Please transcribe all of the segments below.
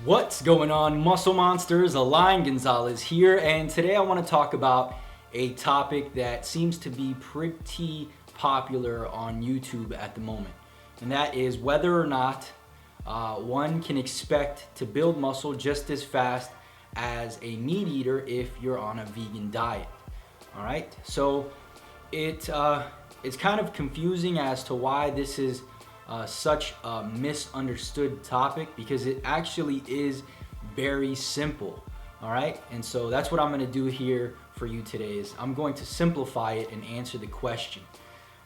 What's going on, Muscle Monsters? Alain Gonzalez here, and today I want to talk about a topic that seems to be pretty popular on YouTube at the moment, and that is whether or not one can expect to build muscle just as fast as a meat eater if you're on a vegan diet. All right, so it's kind of confusing as to why this is such a misunderstood topic, because it actually is very simple. All right, and so that's what I'm going to do here for you today. Is I'm going to simplify it and answer the question.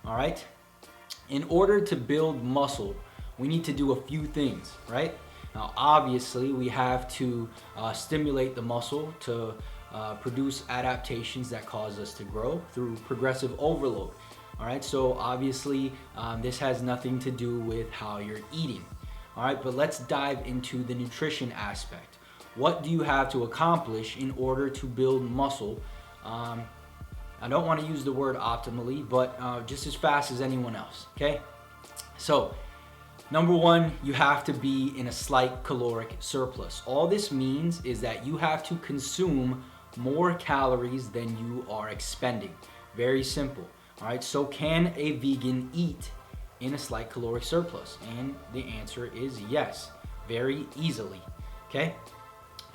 All right, in order to build muscle, we need to do a few things, right? Now, obviously, we have to stimulate the muscle to produce adaptations that cause us to grow through progressive overload. All right, so obviously this has nothing to do with how you're eating. All right, but let's dive into the nutrition aspect. What do you have to accomplish in order to build muscle? I don't want to use the word optimally, but just as fast as anyone else, okay? So, number one, you have to be in a slight caloric surplus. All this means is that you have to consume more calories than you are expending. Very simple. All right, so can a vegan eat in a slight caloric surplus? And the answer is yes, very easily. Okay?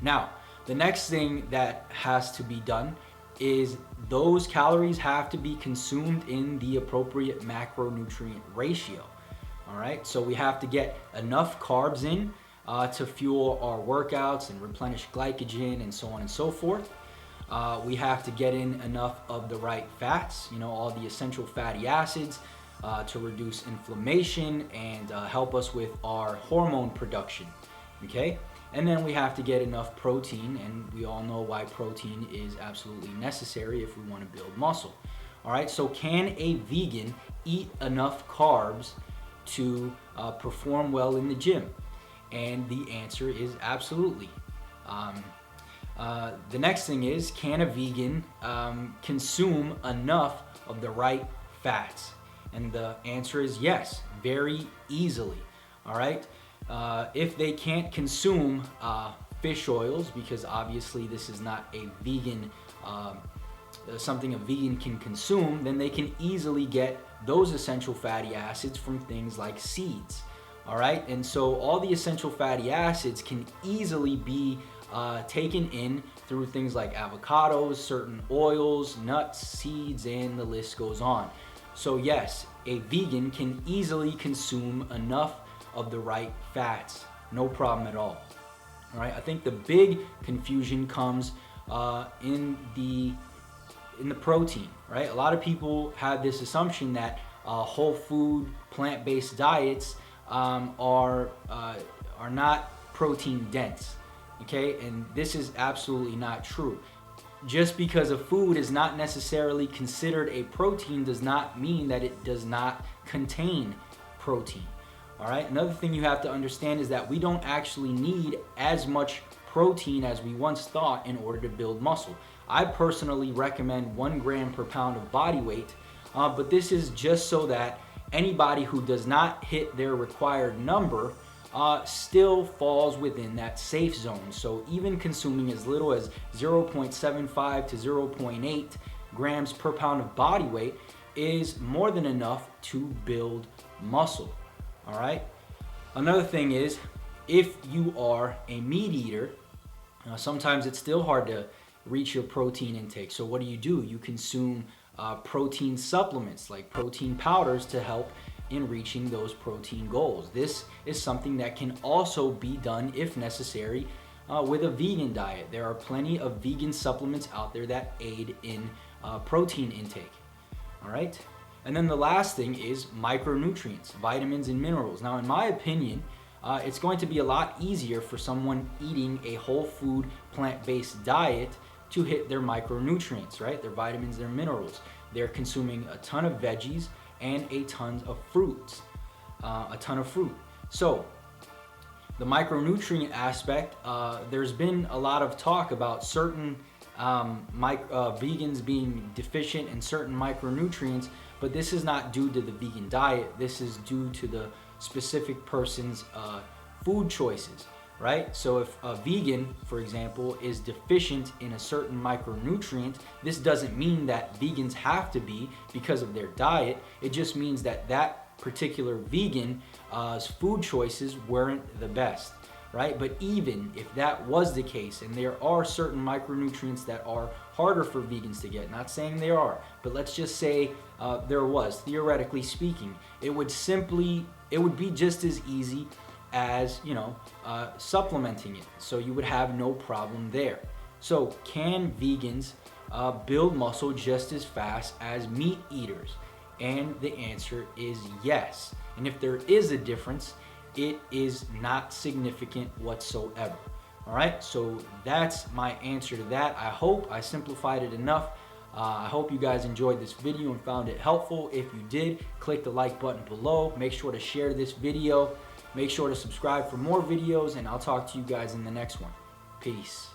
Now, the next thing that has to be done is those calories have to be consumed in the appropriate macronutrient ratio. All right, so we have to get enough carbs in to fuel our workouts and replenish glycogen and so on and so forth. We have to get in enough of the right fats, all the essential fatty acids to reduce inflammation and help us with our hormone production, okay? And then we have to get enough protein, and we all know why protein is absolutely necessary if we want to build muscle. All right, so can a vegan eat enough carbs to perform well in the gym? And the answer is absolutely. The next thing is, can a vegan consume enough of the right fats? And the answer is yes, very easily. All right. If they can't consume fish oils, because obviously this is not a vegan, something a vegan can consume, then they can easily get those essential fatty acids from things like seeds. All right. And so all the essential fatty acids can easily be taken in through things like avocados, certain oils, nuts, seeds, and the list goes on. So yes, a vegan can easily consume enough of the right fats, no problem at all. All right, I think the big confusion comes in the protein, right? A lot of people have this assumption that whole food, plant-based diets are not protein dense. Okay, and this is absolutely not true. Just because a food is not necessarily considered a protein does not mean that it does not contain protein. All right, another thing you have to understand is that we don't actually need as much protein as we once thought in order to build muscle. I personally recommend 1 gram per pound of body weight, but this is just so that anybody who does not hit their required number still falls within that safe zone. So even consuming as little as 0.75 to 0.8 grams per pound of body weight is more than enough to build muscle. All right. Another thing is, if you are a meat eater, sometimes it's still hard to reach your protein intake. So what do? You consume protein supplements like protein powders to help in reaching those protein goals. This is something that can also be done, if necessary, with a vegan diet. There are plenty of vegan supplements out there that aid in protein intake. All right. And then the last thing is micronutrients, vitamins and minerals. Now, in my opinion, it's going to be a lot easier for someone eating a whole food, plant-based diet to hit their micronutrients, right? Their vitamins, their minerals. They're consuming a ton of veggies and a ton of fruits, So the micronutrient aspect, there's been a lot of talk about certain vegans being deficient in certain micronutrients, but this is not due to the vegan diet. This is due to the specific person's food choices. right? So if a vegan, for example, is deficient in a certain micronutrient, this doesn't mean that vegans have to be because of their diet. It just means that that particular vegan's food choices weren't the best, right? But even if that was the case, and there are certain micronutrients that are harder for vegans to get, not saying there are, but let's just say there was, theoretically speaking, it would be just as easy as, supplementing it. So you would have no problem there. So can vegans build muscle just as fast as meat eaters? And the answer is yes. And if there is a difference, it is not significant whatsoever. All right, so that's my answer to that. I hope I simplified it enough. I hope you guys enjoyed this video and found it helpful. If you did, click the like button below. Make sure to share this video. Make sure to subscribe for more videos, and I'll talk to you guys in the next one. Peace.